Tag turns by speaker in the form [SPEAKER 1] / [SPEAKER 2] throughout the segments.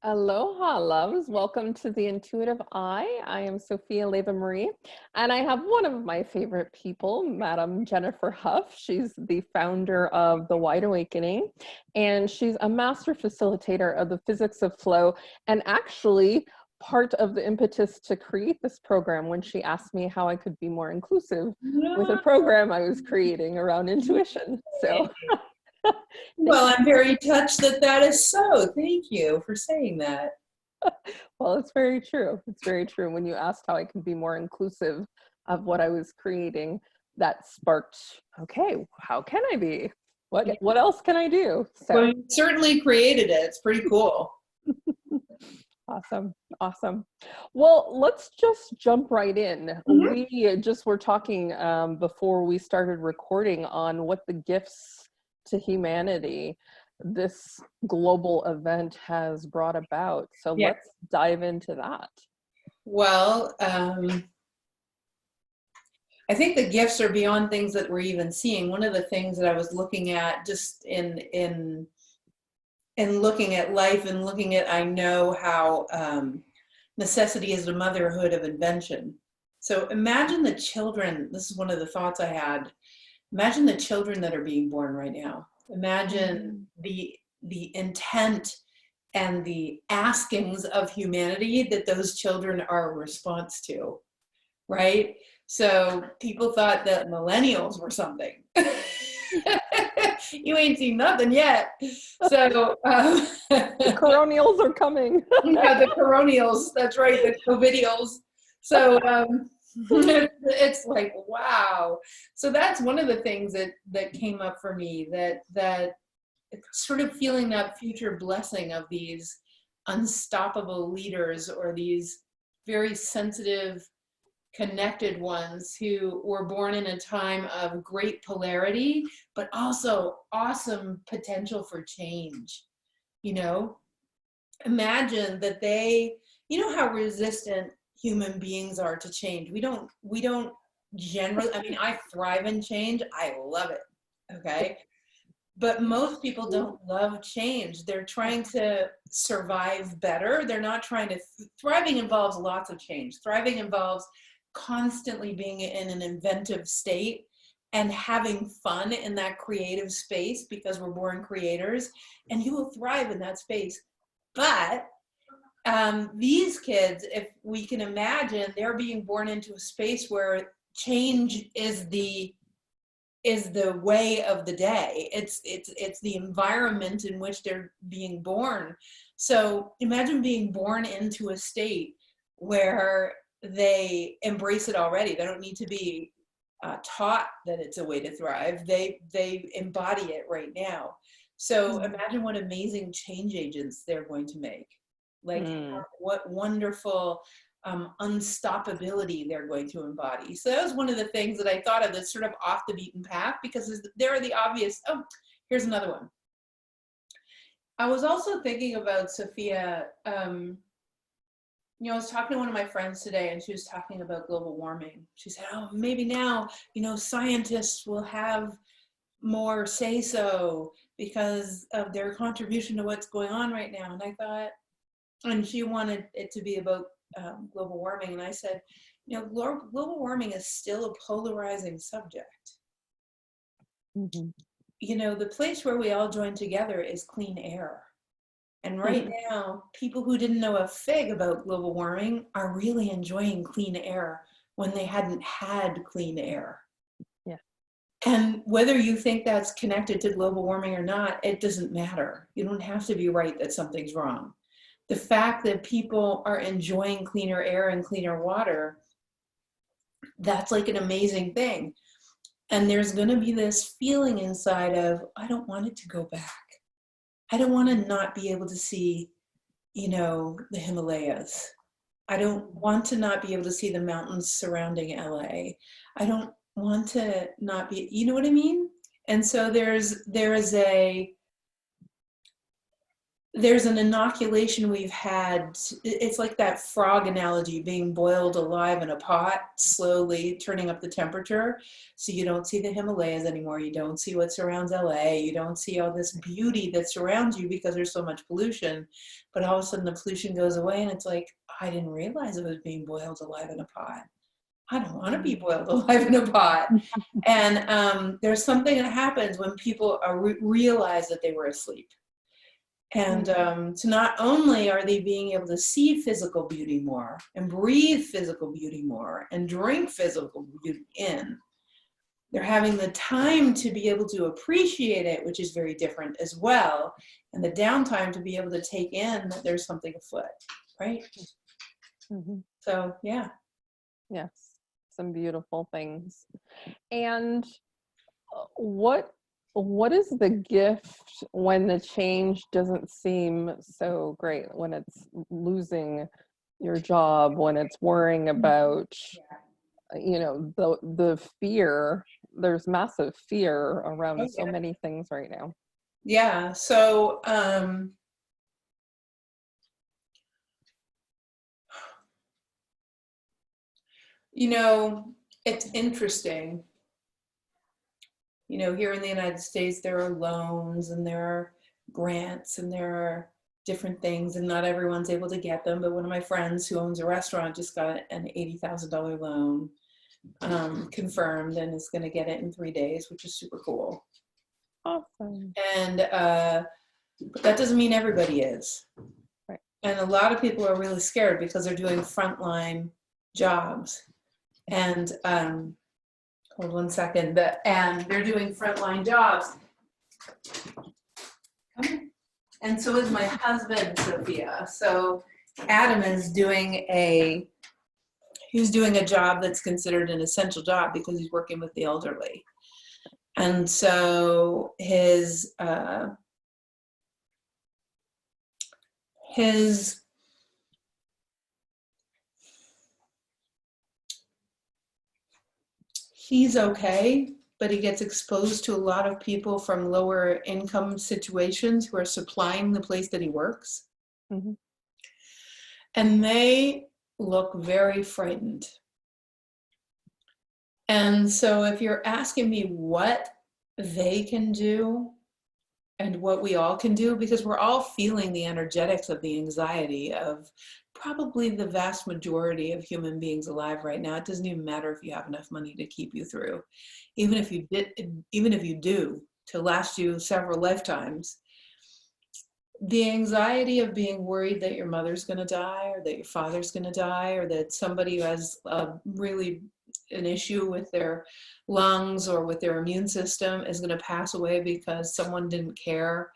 [SPEAKER 1] Aloha, loves. Welcome to the Intuitive Eye. I am Sophia Marie, and I have one of my favorite people, Madam Jennifer Hough. She's the founder of The Wide Awakening, and she's a master facilitator of the physics of flow, and actually part of the impetus to create this program when she asked me how I could be more inclusive with a program I was creating around intuition. So
[SPEAKER 2] Well, I'm very touched that that is so. Thank you for saying that.
[SPEAKER 1] well, it's very true. It's very true. When you asked how I can be more inclusive of what I was creating, that sparked, okay, how can I be? What else can I do?
[SPEAKER 2] Well,
[SPEAKER 1] So
[SPEAKER 2] you certainly created it. It's pretty cool.
[SPEAKER 1] awesome. Awesome. Well, let's just jump right in. We just were talking before we started recording on what the gifts to humanity this global event has brought about. So
[SPEAKER 2] Yeah.
[SPEAKER 1] let's dive into that.
[SPEAKER 2] Well, I think the gifts are beyond things that we're even seeing. One of the things that I was looking at just in looking at life and looking at, I know how necessity is the motherhood of invention. So imagine the children, this is one of the thoughts I had. Imagine the children that are being born right now. Imagine the intent and the askings of humanity that those children are a response to, right? So people thought that millennials were something. You ain't seen nothing yet. So
[SPEAKER 1] The coronials are coming.
[SPEAKER 2] yeah, the coronials, that's right, the covidials. So it's like, wow. So that's one of the things that came up for me, that sort of feeling that future blessing of these unstoppable leaders, or these very sensitive, connected ones who were born in a time of great polarity, but also awesome potential for change. You know, imagine that you know how resistant human beings are to change. We don't generally, I mean, I thrive in change. I love it. Okay. But most people don't love change. They're trying to survive better. They're not trying to, thriving involves lots of change. Thriving involves constantly being in an inventive state and having fun in that creative space, because we're born creators, and you will thrive in that space. But these kids, if we can imagine, they're being born into a space where change is the way of the day. It's the environment in which they're being born. So imagine being born into a state where they embrace it already. They don't need to be taught that it's a way to thrive. They embody it right now. So imagine what amazing change agents they're going to make. Like what wonderful unstoppability they're going to embody. So that was one of the things that I thought of that's sort of off the beaten path, because there are the obvious, oh, here's another one. I was also thinking about Sophia. You know, I was talking to one of my friends today, and she was talking about global warming. She said, oh, maybe now, you know, scientists will have more say-so because of their contribution to what's going on right now. And I thought, and she wanted it to be about global warming. And I said, you know, global warming is still a polarizing subject. You know, the place where we all join together is clean air. And right now, people who didn't know a fig about global warming are really enjoying clean air when they hadn't had clean air.
[SPEAKER 1] Yeah.
[SPEAKER 2] And whether you think that's connected to global warming or not, it doesn't matter. You don't have to be right that something's wrong. The fact that people are enjoying cleaner air and cleaner water, that's like an amazing thing. And there's going to be this feeling inside of, I don't want it to go back. I don't want to not be able to see, you know, the Himalayas. I don't want to not be able to see the mountains surrounding LA. I don't want to not be, you know what I mean? And so there's there's an inoculation we've had. It's like that frog analogy, being boiled alive in a pot, slowly turning up the temperature. So you don't see the Himalayas anymore. You don't see what surrounds LA. You don't see all this beauty that surrounds you because there's so much pollution. But all of a sudden the pollution goes away and it's like, I didn't realize it was being boiled alive in a pot. I don't want to be boiled alive in a pot. And there's something that happens when people realize that they were asleep. And so not only are they being able to see physical beauty more and breathe physical beauty more and drink physical beauty in, they're having the time to be able to appreciate it, which is very different as well, and the downtime to be able to take in that there's something afoot, right?
[SPEAKER 1] Mm-hmm.
[SPEAKER 2] So, yeah.
[SPEAKER 1] Yes, some beautiful things. And what is the gift when the change doesn't seem so great, when it's losing your job, when it's worrying about, you know, the fear? There's massive fear around so many things right now.
[SPEAKER 2] Yeah. So, you know, it's interesting. You know, here in the United States, there are loans and there are grants and there are different things, and not everyone's able to get them. But one of my friends who owns a restaurant just got an $80,000 loan confirmed and is going to get it in 3 days, which is super cool.
[SPEAKER 1] Awesome.
[SPEAKER 2] And but that doesn't mean everybody is.
[SPEAKER 1] Right.
[SPEAKER 2] And a lot of people are really scared because they're doing frontline jobs. And hold 1 second. And they're doing frontline jobs. And so is my husband, Sophia. So Adam is doing a job that's considered an essential job because he's working with the elderly. And so he's okay, but he gets exposed to a lot of people from lower income situations who are supplying the place that he works.
[SPEAKER 1] Mm-hmm.
[SPEAKER 2] And they look very frightened. And so if you're asking me what they can do and what we all can do, because we're all feeling the energetics of the anxiety of probably the vast majority of human beings alive right now. It doesn't even matter if you have enough money to keep you through. Even if you do, to last you several lifetimes, the anxiety of being worried that your mother's going to die or that your father's going to die or that somebody who has really an issue with their lungs or with their immune system is going to pass away because someone didn't care.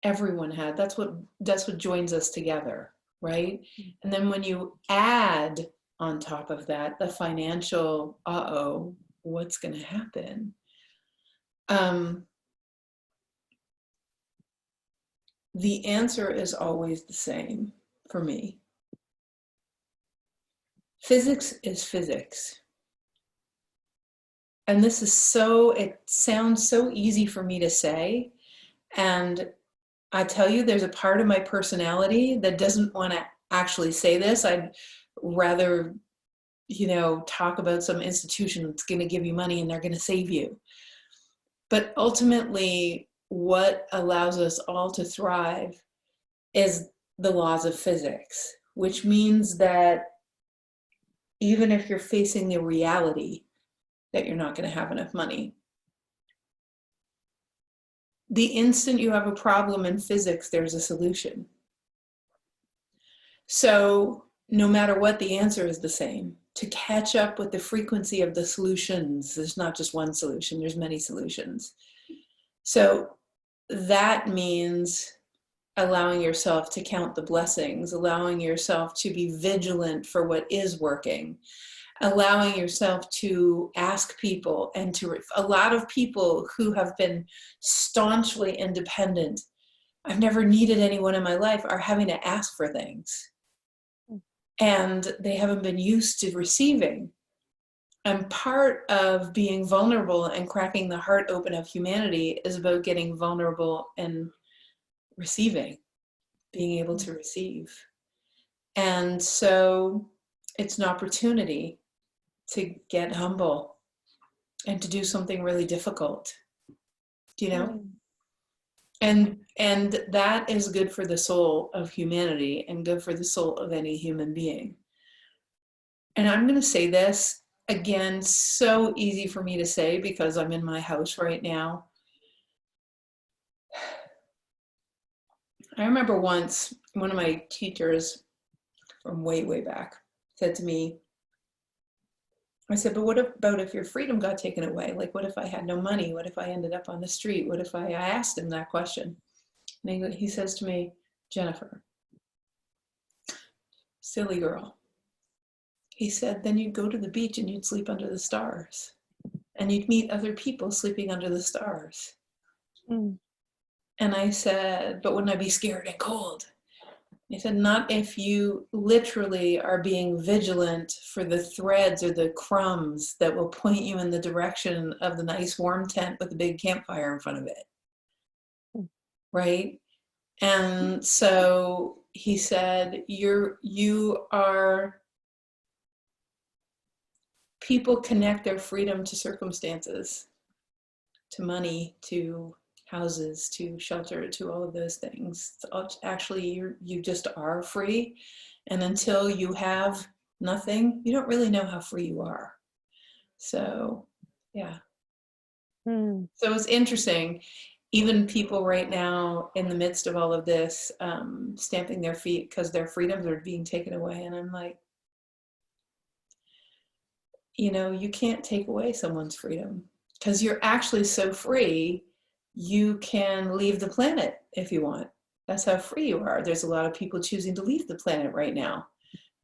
[SPEAKER 2] Everyone had. That's what joins us together, right? And then when you add on top of that the financial, what's going to happen? The answer is always the same for me. Physics is physics. And it sounds so easy for me to say. And I tell you, there's a part of my personality that doesn't want to actually say this. I'd rather, talk about some institution that's going to give you money and they're going to save you. But ultimately, what allows us all to thrive is the laws of physics, which means that even if you're facing the reality that you're not going to have enough money, the instant you have a problem in physics, there's a solution. So no matter what, the answer is the same. To catch up with the frequency of the solutions, there's not just one solution, there's many solutions. So that means allowing yourself to count the blessings, allowing yourself to be vigilant for what is working, allowing yourself to ask people, and a lot of people who have been staunchly independent, I've never needed anyone in my life, are having to ask for things. And they haven't been used to receiving. And part of being vulnerable and cracking the heart open of humanity is about getting vulnerable and receiving, being able to receive. And so it's an opportunity to get humble and to do something really difficult, you know? And that is good for the soul of humanity and good for the soul of any human being. And I'm going to say this again, so easy for me to say because I'm in my house right now. I remember once one of my teachers from way, way back said to me, I said, but what about if your freedom got taken away? Like, what if I had no money? What if I ended up on the street? What if I asked him that question? And he says to me, Jennifer, silly girl. He said, then you'd go to the beach and you'd sleep under the stars. And you'd meet other people sleeping under the stars. Mm. And I said, but wouldn't I be scared and cold? He said, not if you literally are being vigilant for the threads or the crumbs that will point you in the direction of the nice warm tent with a big campfire in front of it. Mm. Right? And so he said, you are, people connect their freedom to circumstances, to money, to houses, to shelter, to all of those things. Actually, you just are free. And until you have nothing, you don't really know how free you are. So, yeah. So it's interesting. Even people right now in the midst of all of this, stamping their feet because their freedoms are being taken away. And I'm like, you know, you can't take away someone's freedom because you're actually so free. You can leave the planet if you want. That's how free you are. There's a lot of people choosing to leave the planet right now.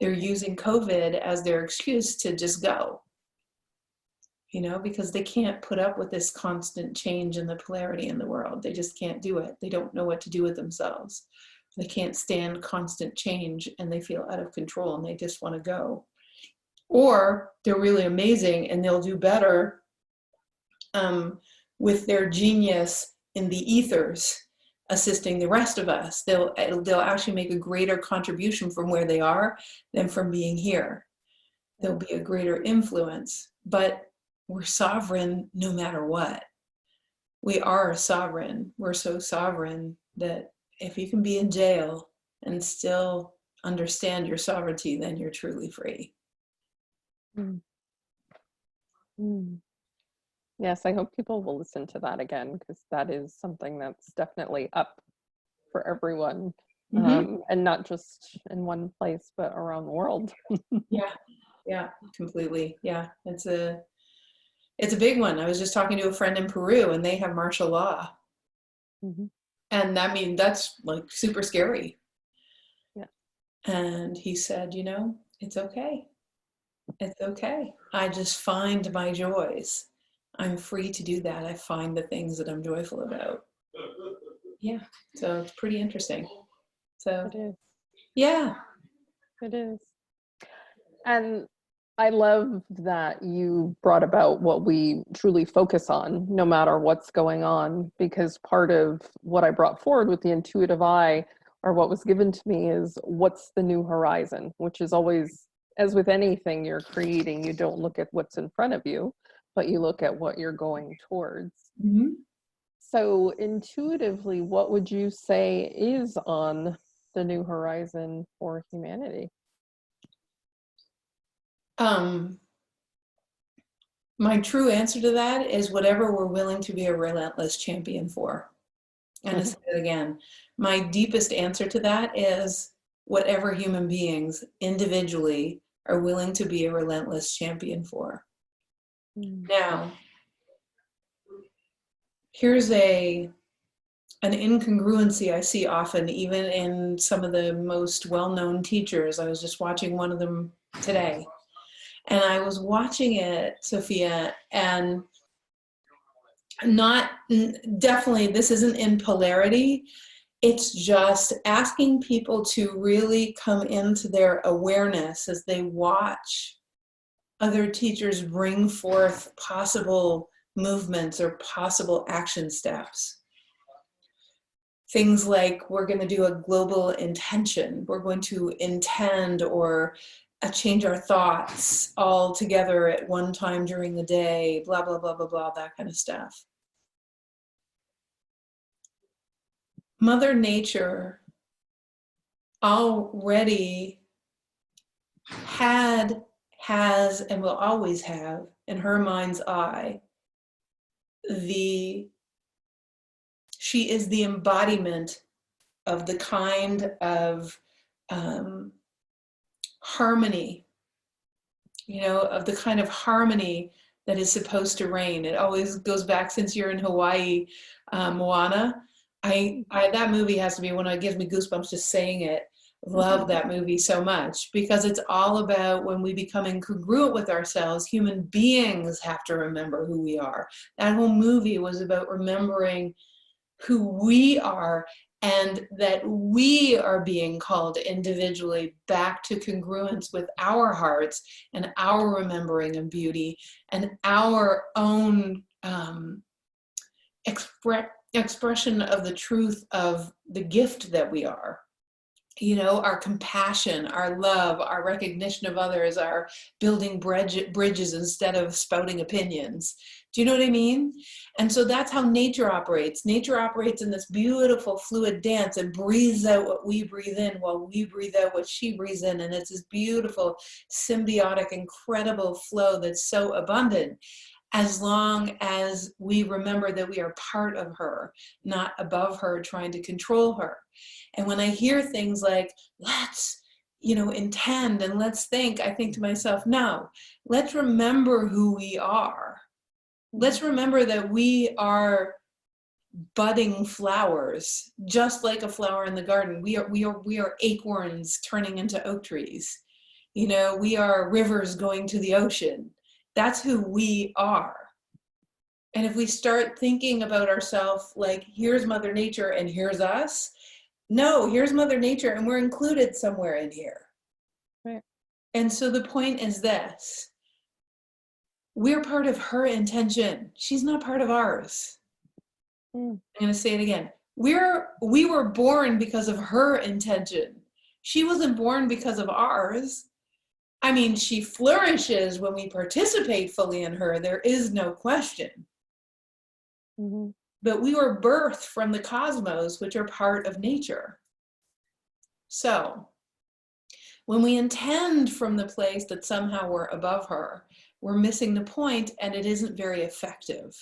[SPEAKER 2] They're using COVID as their excuse to just go, you know, because they can't put up with this constant change in the polarity in the world. They just can't do it. They don't know what to do with themselves. They can't stand constant change and they feel out of control and they just want to go. Or they're really amazing and they'll do better with their genius in the ethers, assisting the rest of us. They'll actually make a greater contribution from where they are than from being here. There'll be a greater influence, but we're sovereign no matter what. We are sovereign. We're so sovereign that if you can be in jail and still understand your sovereignty, then you're truly free.
[SPEAKER 1] Mm. Mm. Yes, I hope people will listen to that again because that is something that's definitely up for everyone, and not just in one place, but around the world.
[SPEAKER 2] Yeah, completely. Yeah, it's a big one. I was just talking to a friend in Peru, and they have martial law, and I mean that's like super scary. Yeah, and he said, you know, it's okay. It's okay. I just find my joys. I'm free to do that. I find the things that I'm joyful about. Yeah, so it's pretty interesting. So
[SPEAKER 1] it is.
[SPEAKER 2] Yeah.
[SPEAKER 1] It is. And I love that you brought about what we truly focus on, no matter what's going on, because part of what I brought forward with the intuitive eye, or what was given to me, is what's the new horizon, which is always, as with anything you're creating, you don't look at what's in front of you, but you look at what you're going towards. Mm-hmm. So intuitively, what would you say is on the new horizon for humanity?
[SPEAKER 2] My true answer to that is whatever we're willing to be a relentless champion for. And I'll say it again. My deepest answer to that is whatever human beings individually are willing to be a relentless champion for. Now, here's an incongruency I see often, even in some of the most well-known teachers. I was just watching one of them today. And I was watching it, Sophia, and definitely this isn't in polarity. It's just asking people to really come into their awareness as they watch other teachers bring forth possible movements or possible action steps. Things like, we're going to do a global intention. We're going to intend or change our thoughts all together at one time during the day, blah, blah, blah, blah, blah, that kind of stuff. Mother Nature already had, has, and will always have, in her mind's eye, she is the embodiment of the kind of harmony, of the kind of harmony that is supposed to reign. It always goes back, since you're in Hawaii, Moana. That movie has to be one that gives me goosebumps just saying it. Love that movie so much, because it's all about when we become incongruent with ourselves, human beings have to remember who we are. That whole movie was about remembering who we are, and that we are being called individually back to congruence with our hearts and our remembering of beauty and our own expression of the truth of the gift that we are. Our compassion, our love, our recognition of others, our building bridges instead of spouting opinions. Do you know what I mean? And so that's how nature operates. Nature operates in this beautiful fluid dance and breathes out what we breathe in while we breathe out what she breathes in. And it's this beautiful, symbiotic, incredible flow that's so abundant, as long as we remember that we are part of her, not above her, trying to control her. And when I hear things like, let's, intend and let's think, I think to myself, no, let's remember who we are. Let's remember that we are budding flowers, just like a flower in the garden. We are acorns turning into oak trees. We are rivers going to the ocean. That's who we are. And if we start thinking about ourselves like, here's Mother Nature and here's us, no, here's Mother Nature and we're included somewhere in here.
[SPEAKER 1] Right.
[SPEAKER 2] And so the point is this: we're part of her intention. She's not part of ours. I'm going to say it again. We were born because of her intention. She wasn't born because of ours. I mean, she flourishes when we participate fully in her. There is no question.
[SPEAKER 1] Mm-hmm.
[SPEAKER 2] But we were birthed from the cosmos, which are part of nature. So when we intend from the place that somehow we're above her, we're missing the point, and it isn't very effective.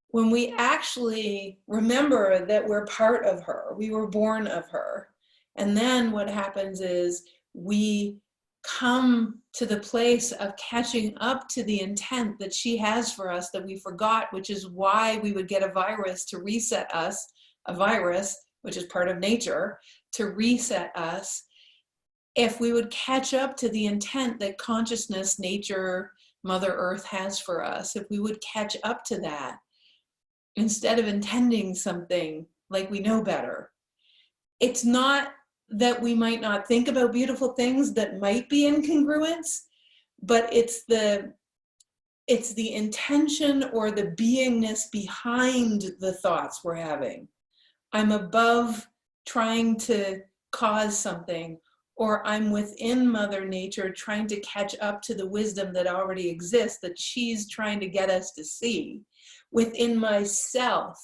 [SPEAKER 2] When we actually remember that we're part of her, we were born of her, and then what happens is we come to the place of catching up to the intent that she has for us that we forgot, which is why we would get a virus to reset us, a virus, which is part of nature, to reset us. If we would catch up to the intent that consciousness, nature, Mother Earth has for us, if we would catch up to that, instead of intending something like we know better. It's not that we might not think about beautiful things that might be incongruence, but it's the intention or the beingness behind the thoughts we're having. I'm above trying to cause something, or I'm within Mother Nature trying to catch up to the wisdom that already exists, that she's trying to get us to see. Within myself,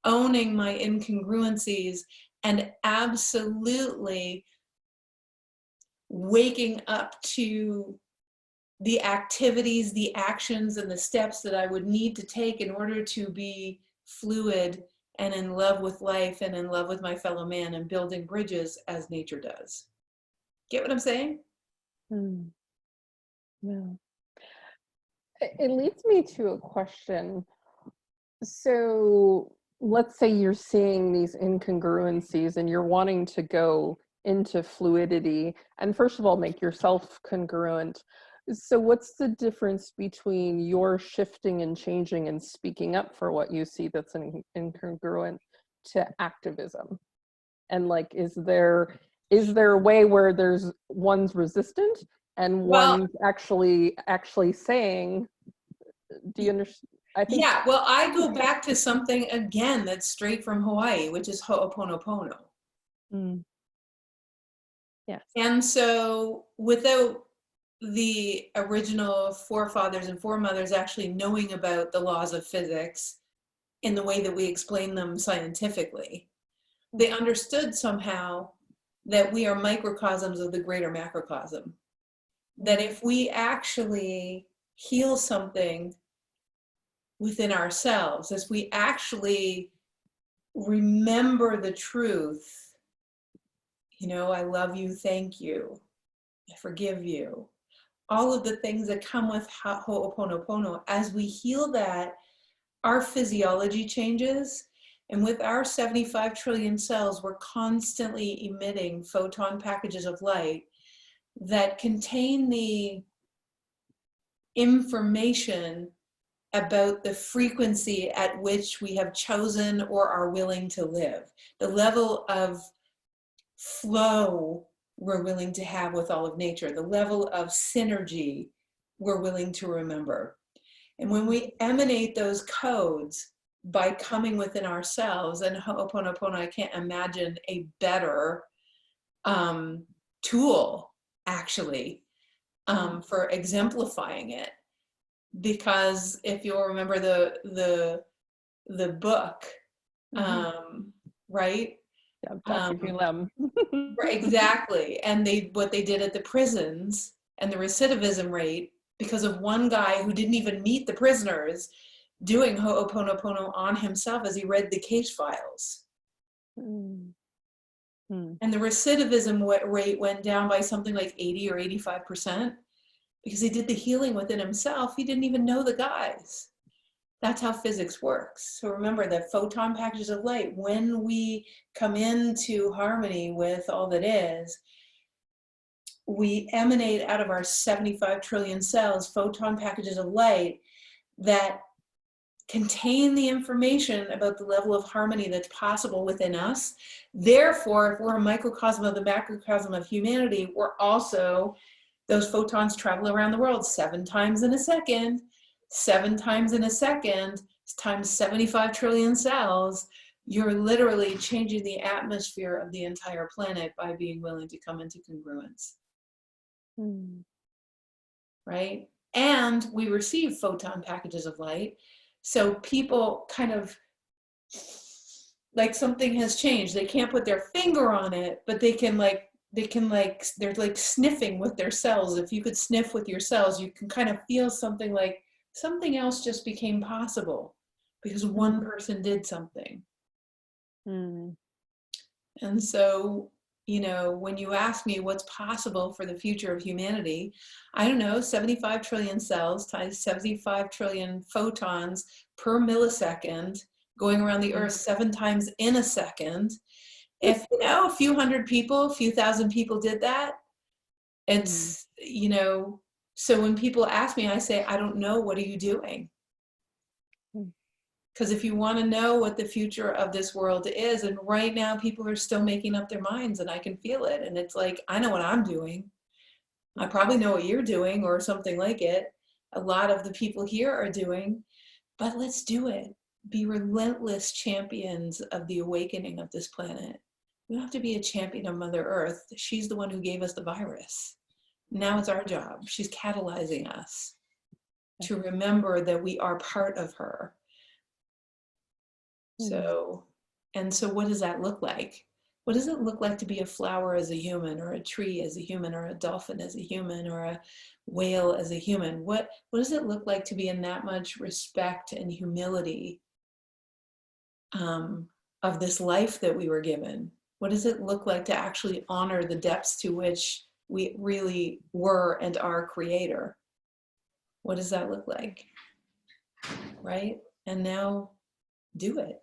[SPEAKER 2] owning my incongruencies and absolutely waking up to the activities, the actions, and the steps that I would need to take in order to be fluid and in love with life and in love with my fellow man and building bridges as nature does. Get what I'm saying?
[SPEAKER 1] Yeah. It leads me to a question. So let's say you're seeing these incongruencies and you're wanting to go into fluidity and first of all make yourself congruent. So what's the difference between your shifting and changing and speaking up for what you see that's incongruent to activism? And like, is there a way where there's one's resistant and
[SPEAKER 2] Well,
[SPEAKER 1] one's actually saying, do you understand? I think,
[SPEAKER 2] yeah, well, I go back to something again that's straight from Hawaii, which is Ho'oponopono.
[SPEAKER 1] mm, yes.
[SPEAKER 2] And so without the original forefathers and foremothers actually knowing about the laws of physics in the way that we explain them scientifically, they understood somehow that we are microcosms of the greater macrocosm. That if we actually heal something within ourselves, as we actually remember the truth, you know, I love you, thank you, I forgive you, all of the things that come with Ho'oponopono, as we heal that, our physiology changes. And with our 75 trillion cells, we're constantly emitting photon packages of light that contain the information about the frequency at which we have chosen or are willing to live, the level of flow we're willing to have with all of nature, the level of synergy we're willing to remember. And when we emanate those codes by coming within ourselves, and Ho'oponopono, I can't imagine a better tool, actually, for exemplifying it. Because if you'll remember the book, right?
[SPEAKER 1] Yeah, Dr. Hulam.
[SPEAKER 2] Exactly. And what they did at the prisons and the recidivism rate, because of one guy who didn't even meet the prisoners, doing Ho'oponopono on himself as he read the case files. And the recidivism rate went down by something like 80 or 85%, because he did the healing within himself. He didn't even know the guys. That's how physics works. So remember that photon packages of light, when we come into harmony with all that is, we emanate out of our 75 trillion cells photon packages of light that contain the information about the level of harmony that's possible within us. Therefore, if we're a microcosm of the macrocosm of humanity, we're also, those photons travel around the world 7 times in a second. 7 times in a second times 75 trillion cells. You're literally changing the atmosphere of the entire planet by being willing to come into congruence. Right? And we receive photon packages of light. So people kind of, like, something has changed. They can't put their finger on it, but they're like sniffing with their cells. If you could sniff with your cells, you can kind of feel something like something else just became possible because one person did something. And so, you know, when you ask me what's possible for the future of humanity, I don't know, 75 trillion cells times 75 trillion photons per millisecond going around the earth 7 times in a second. If, you know, a few hundred people, a few thousand people did that, it's, you know, so when people ask me, I say, I don't know, what are you doing? Because if you want to know what the future of this world is, and right now people are still making up their minds, and I can feel it. And it's like, I know what I'm doing. I probably know what you're doing or something like it. A lot of the people here are doing, but let's do it. Be relentless champions of the awakening of this planet. We don't have to be a champion of Mother Earth. She's the one who gave us the virus. Now it's our job. She's catalyzing us to remember that we are part of her. So, and so what does that look like? What does it look like to be a flower as a human, or a tree as a human, or a dolphin as a human, or a whale as a human? What does it look like to be in that much respect and humility of this life that we were given? What does it look like to actually honor the depths to which we really were and are creator? What does that look like? Right? And now do it.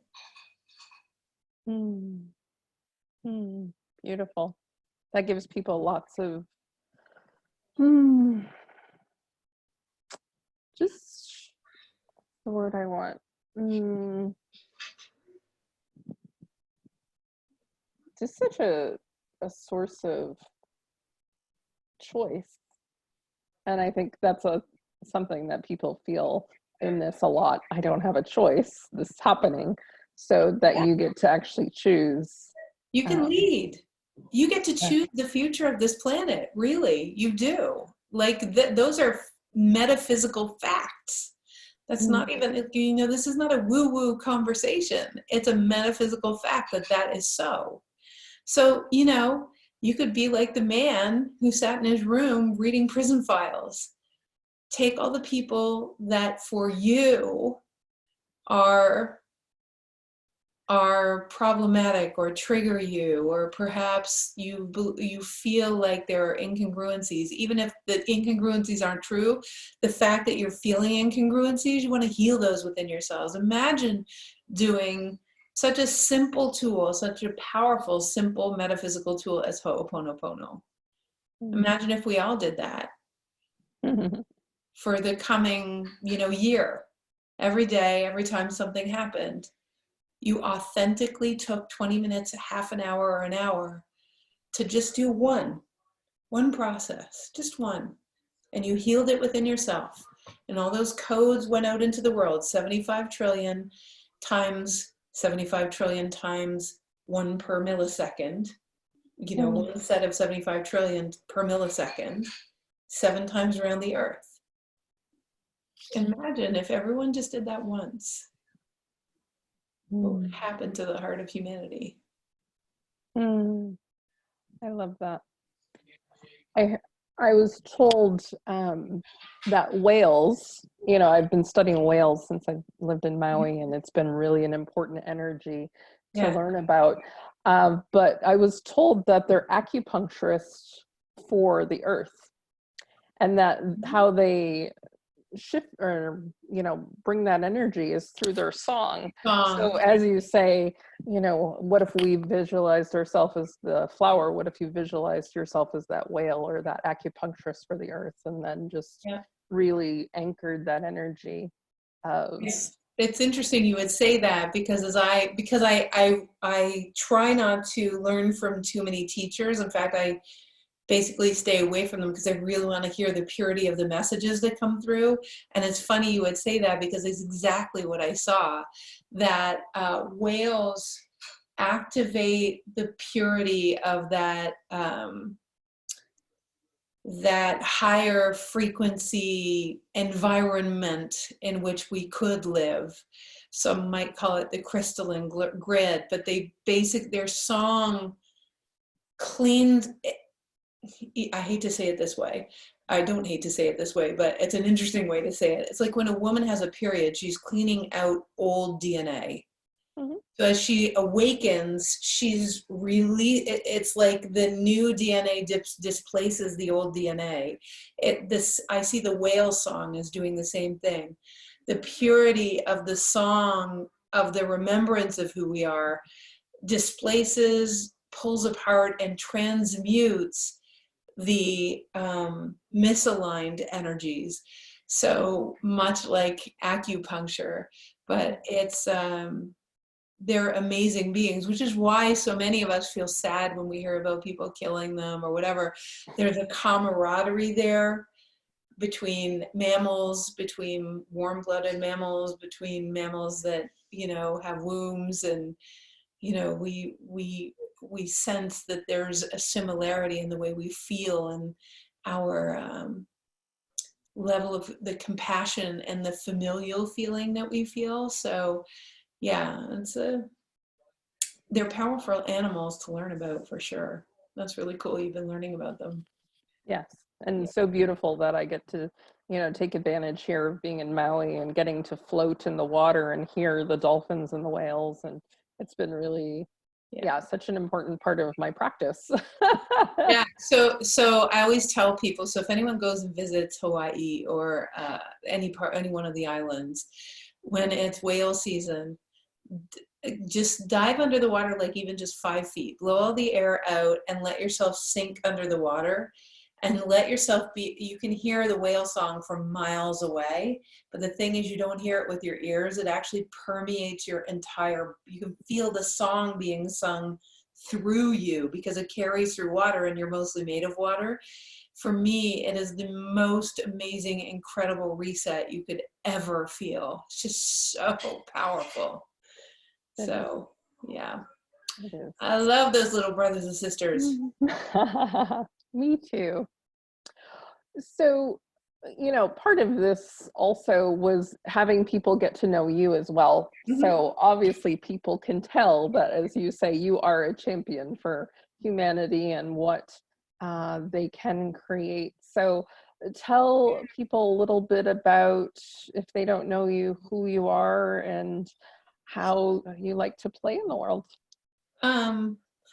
[SPEAKER 1] Beautiful. That gives people lots of just the word I want. Just such a source of choice And I think that's something that people feel in this a lot. I don't have a choice. This is happening. So that
[SPEAKER 2] Yeah.
[SPEAKER 1] you get to actually choose.
[SPEAKER 2] You can lead. You get to
[SPEAKER 1] Yeah.
[SPEAKER 2] choose the future of this planet. Really, you do. Like those are metaphysical facts. That's not even, you know, this is not a woo-woo conversation. It's a metaphysical fact that that is so. So, you know, you could be like the man who sat in his room reading prison files. Take all the people that for you are problematic or trigger you, or perhaps you feel like there are incongruencies. Even if the incongruencies aren't true, the fact that you're feeling incongruencies, you want to heal those within yourselves. Imagine doing such a simple tool, such a powerful, simple metaphysical tool as Ho'oponopono. Imagine if we all did that for the coming, you know, year. Every day, every time something happened, you authentically took 20 minutes, half an hour, or an hour to just do one process, just one. And you healed it within yourself. And all those codes went out into the world, 75 trillion times 75 trillion times 1 per millisecond. You know, one set of 75 trillion per millisecond, 7 times around the earth. Imagine if everyone just did that once. What would happen to the heart of humanity?
[SPEAKER 1] I love that. I was told that whales, you know, I've been studying whales since I lived in Maui, and it's been really an important energy to learn about. But I was told that they're acupuncturists for the earth, and that how they shift or, you know, bring that energy is through their song. So as you say, you know, what if we visualized ourselves as the flower? What if you visualized yourself as that whale or that acupuncturist for the earth, and then just really anchored that energy of
[SPEAKER 2] it's interesting you would say that, because I try not to learn from too many teachers. In fact, I basically stay away from them because I really want to hear the purity of the messages that come through. And it's funny you would say that, because it's exactly what I saw, that whales activate the purity of that that higher frequency environment in which we could live. Some might call it the crystalline grid, but their song cleaned. I hate to say it this way. I don't hate to say it this way, but it's an interesting way to say it. It's like when a woman has a period, she's cleaning out old DNA. So as she awakens, it's like the new DNA displaces the old DNA. I see the whale song as doing the same thing. The purity of the song, of the remembrance of who we are, displaces, pulls apart, and transmutes the misaligned energies. So much like acupuncture, but it's they're amazing beings, which is why so many of us feel sad when we hear about people killing them or whatever. There's a camaraderie there between mammals, between warm-blooded mammals, between mammals that, you know, have wombs, and, you know, we sense that there's a similarity in the way we feel and our level of the compassion and the familial feeling that we feel. So yeah, they're powerful animals to learn about, for sure. That's really cool. You've been learning about them.
[SPEAKER 1] Yes, and so beautiful that I get to, you know, take advantage here of being in Maui and getting to float in the water and hear the dolphins and the whales, and it's been really such an important part of my practice.
[SPEAKER 2] Yeah, so I always tell people, so if anyone goes and visits Hawaii or any one of the islands, when it's whale season, just dive under the water, like even just 5 feet, blow all the air out and let yourself sink under the water, and let yourself you can hear the whale song from miles away, but the thing is, you don't hear it with your ears. It actually permeates your entire, you can feel the song being sung through you, because it carries through water and you're mostly made of water. for me, it is the most amazing, incredible reset you could ever feel. It's just so powerful. So, yeah.
[SPEAKER 1] It is.
[SPEAKER 2] I love those little brothers and sisters.
[SPEAKER 1] Me too. So, part of this also was having people get to know you as well.
[SPEAKER 2] Mm-hmm.
[SPEAKER 1] So obviously people can tell that, as you say, you are a champion for humanity and what they can create. So tell people a little bit about, if they don't know you, who you are and how you like to play in the world.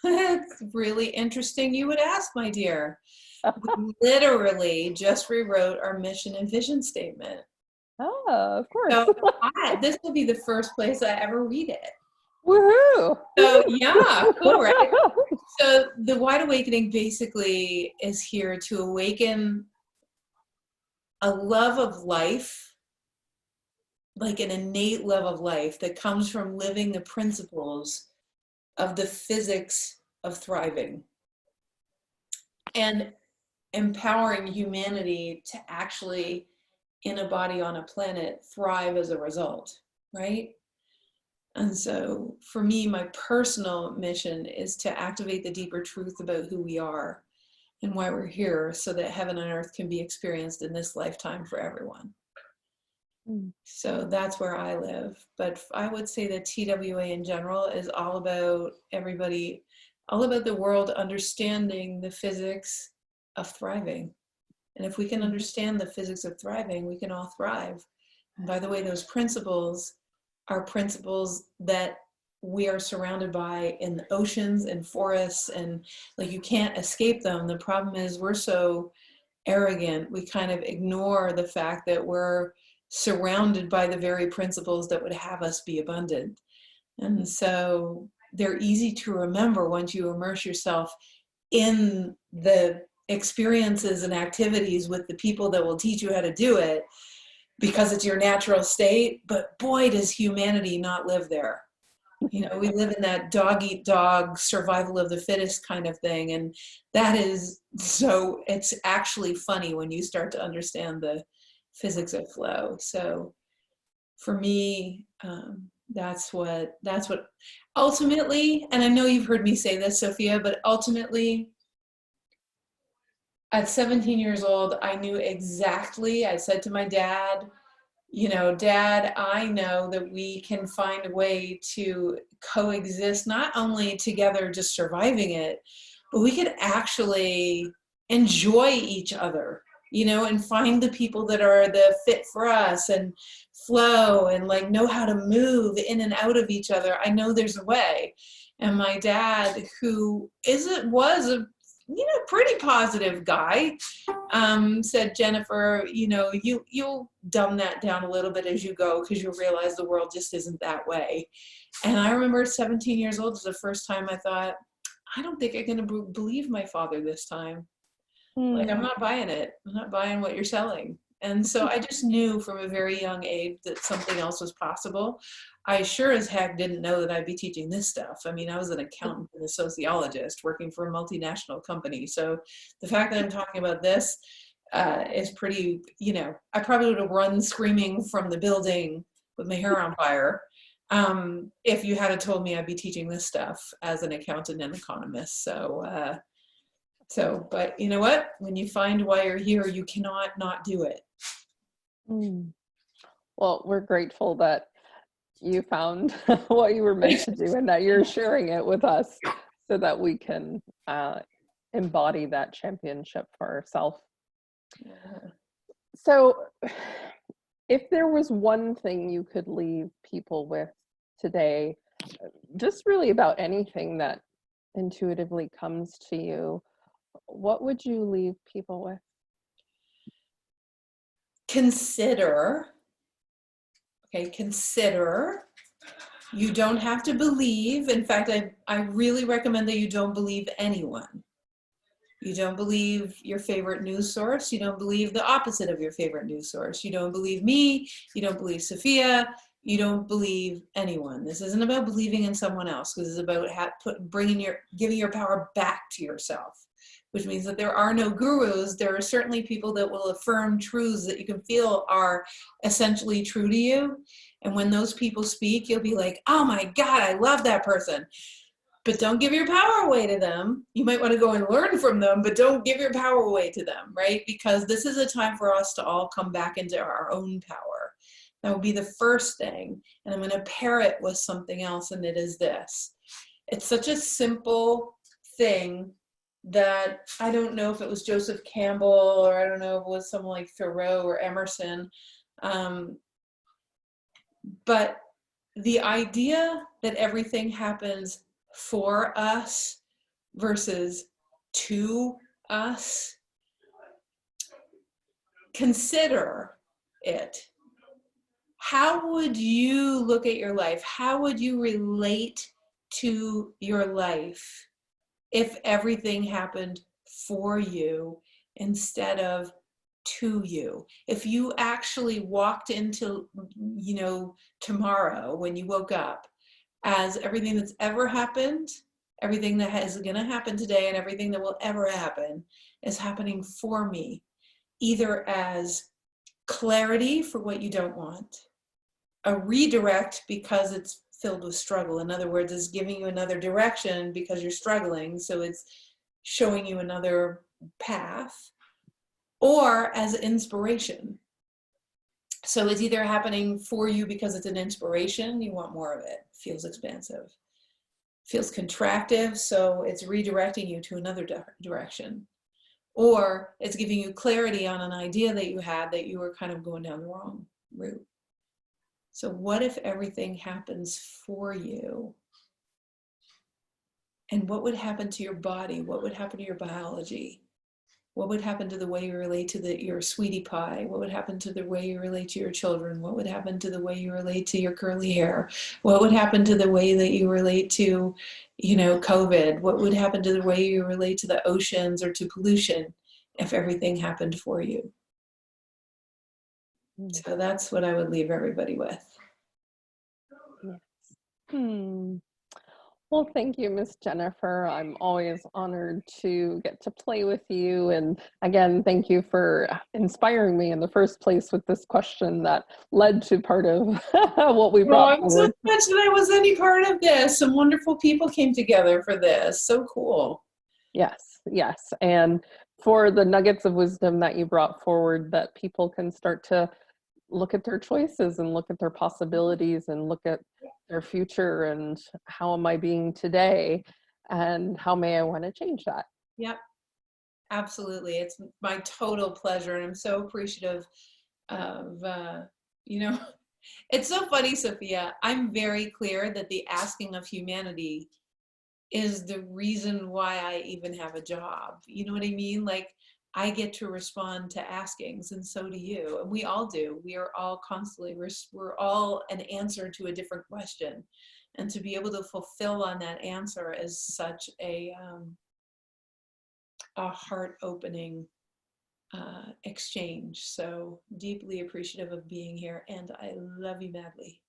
[SPEAKER 2] It's really interesting you would ask, my dear. We literally just rewrote our mission and vision statement.
[SPEAKER 1] Oh, of course.
[SPEAKER 2] So this will be the first place I ever read it.
[SPEAKER 1] Woohoo!
[SPEAKER 2] So yeah, cool, right? So the Wide Awakening basically is here to awaken a love of life, like an innate love of life that comes from living the principles of the physics of thriving and empowering humanity to actually, in a body on a planet, thrive as a result, right? And so for me, my personal mission is to activate the deeper truth about who we are and why we're here, so that heaven and earth can be experienced in this lifetime for everyone. So that's where I live. But I would say that TWA in general is all about everybody, all about the world understanding the physics of thriving. And if we can understand the physics of thriving, we can all thrive. And by the way, those principles are principles that we are surrounded by in the oceans and forests, and like you can't escape them. The problem is we're so arrogant, we kind of ignore the fact that we're surrounded by the very principles that would have us be abundant. And so they're easy to remember once you immerse yourself in the experiences and activities with the people that will teach you how to do it, because it's your natural state. But boy, does humanity not live there. We live in that dog eat dog, survival of the fittest kind of thing. And that is so, it's actually funny when you start to understand the physics of flow. So for me, that's what ultimately, and I know you've heard me say this, Sophia, but ultimately at 17 years old, I knew exactly, I said to my dad, Dad, I know that we can find a way to coexist, not only together just surviving it, but we could actually enjoy each other, and find the people that are the fit for us and flow and like know how to move in and out of each other. I know there's a way. And my dad, who was a pretty positive guy, said, Jennifer, you'll dumb that down a little bit as you go, because you'll realize the world just isn't that way. And I remember 17 years old was the first time I thought, I don't think I'm going to believe my father this time. Like, I'm not buying it. I'm not buying what you're selling. And so I just knew from a very young age that something else was possible. I sure as heck didn't know that I'd be teaching this stuff. I mean, I was an accountant and a sociologist working for a multinational company. So the fact that I'm talking about this is pretty, I probably would have run screaming from the building with my hair on fire if you had told me I'd be teaching this stuff as an accountant and economist. But you know what? When you find why you're here, you cannot not do it.
[SPEAKER 1] Well, we're grateful that you found what you were meant to do and that you're sharing it with us so that we can embody that championship for ourselves.
[SPEAKER 2] Yeah.
[SPEAKER 1] So if there was one thing you could leave people with today, just really about anything that intuitively comes to you, what would you leave people with?
[SPEAKER 2] Consider. You don't have to believe. In fact, I really recommend that you don't believe anyone. You don't believe your favorite news source. You don't believe the opposite of your favorite news source. You don't believe me. You don't believe Sophia. You don't believe anyone. This isn't about believing in someone else. This is about giving your power back to yourself. which means that there are no gurus. There are certainly people that will affirm truths that you can feel are essentially true to you. And when those people speak, you'll be like, oh my God, I love that person. But don't give your power away to them. You might want to go and learn from them, but don't give your power away to them, right? Because this is a time for us to all come back into our own power. That would be the first thing. And I'm going to pair it with something else, and it is this. It's such a simple thing that I don't know if it was Joseph Campbell, or I don't know if it was someone like Thoreau or Emerson. But the idea that everything happens for us versus to us, consider it. How would you look at your life? How would you relate to your life if everything happened for you instead of to you? If you actually walked into, tomorrow when you woke up as everything that's ever happened, everything that is going to happen today, and everything that will ever happen is happening for me, either as clarity for what you don't want, a redirect because it's filled with struggle. In other words, it's giving you another direction because you're struggling, so it's showing you another path, or as inspiration. So it's either happening for you because it's an inspiration, you want more of it, feels expansive, feels contractive, so it's redirecting you to another direction, or it's giving you clarity on an idea that you had that you were kind of going down the wrong route. So what if everything happens for you? And what would happen to your body? What would happen to your biology? What would happen to the way you relate to your sweetie pie? What would happen to the way you relate to your children? What would happen to the way you relate to your curly hair? What would happen to the way that you relate to, COVID? What would happen to the way you relate to the oceans or to pollution if everything happened for you? So that's what I would leave everybody with.
[SPEAKER 1] Yes. Well, thank you, Miss Jennifer. I'm always honored to get to play with you. And again, thank you for inspiring me in the first place with this question that led to part of what we brought
[SPEAKER 2] I'm so
[SPEAKER 1] forward.
[SPEAKER 2] much that I was any part of this. Some wonderful people came together for this. So cool.
[SPEAKER 1] Yes, yes. And for the nuggets of wisdom that you brought forward, that people can start to look at their choices and look at their possibilities and look at their future and how am I being today and how may I want to change that?
[SPEAKER 2] Yep, absolutely. It's my total pleasure, and I'm so appreciative of, it's so funny, Sophia. I'm very clear that the asking of humanity is the reason why I even have a job. You know what I mean? Like, I get to respond to askings, and so do you, and we all do. We are all constantly, we're all an answer to a different question, and to be able to fulfill on that answer is such a heart-opening exchange. So deeply appreciative of being here, and I love you madly.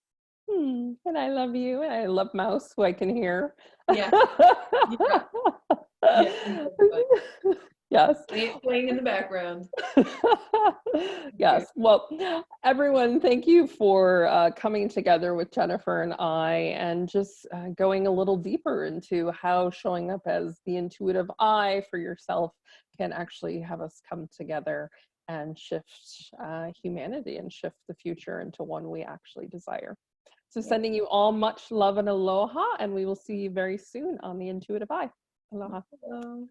[SPEAKER 1] And I love you, and I love Mouse, who I can hear.
[SPEAKER 2] Yeah. Yeah. Yeah.
[SPEAKER 1] Yes.
[SPEAKER 2] Playing in the background.
[SPEAKER 1] Yes. Well, everyone, thank you for coming together with Jennifer and I and just going a little deeper into how showing up as the intuitive I for yourself can actually have us come together and shift humanity and shift the future into one we actually desire. So sending you all much love and aloha, and we will see you very soon on the Intuitive I. Aloha.
[SPEAKER 2] Hello.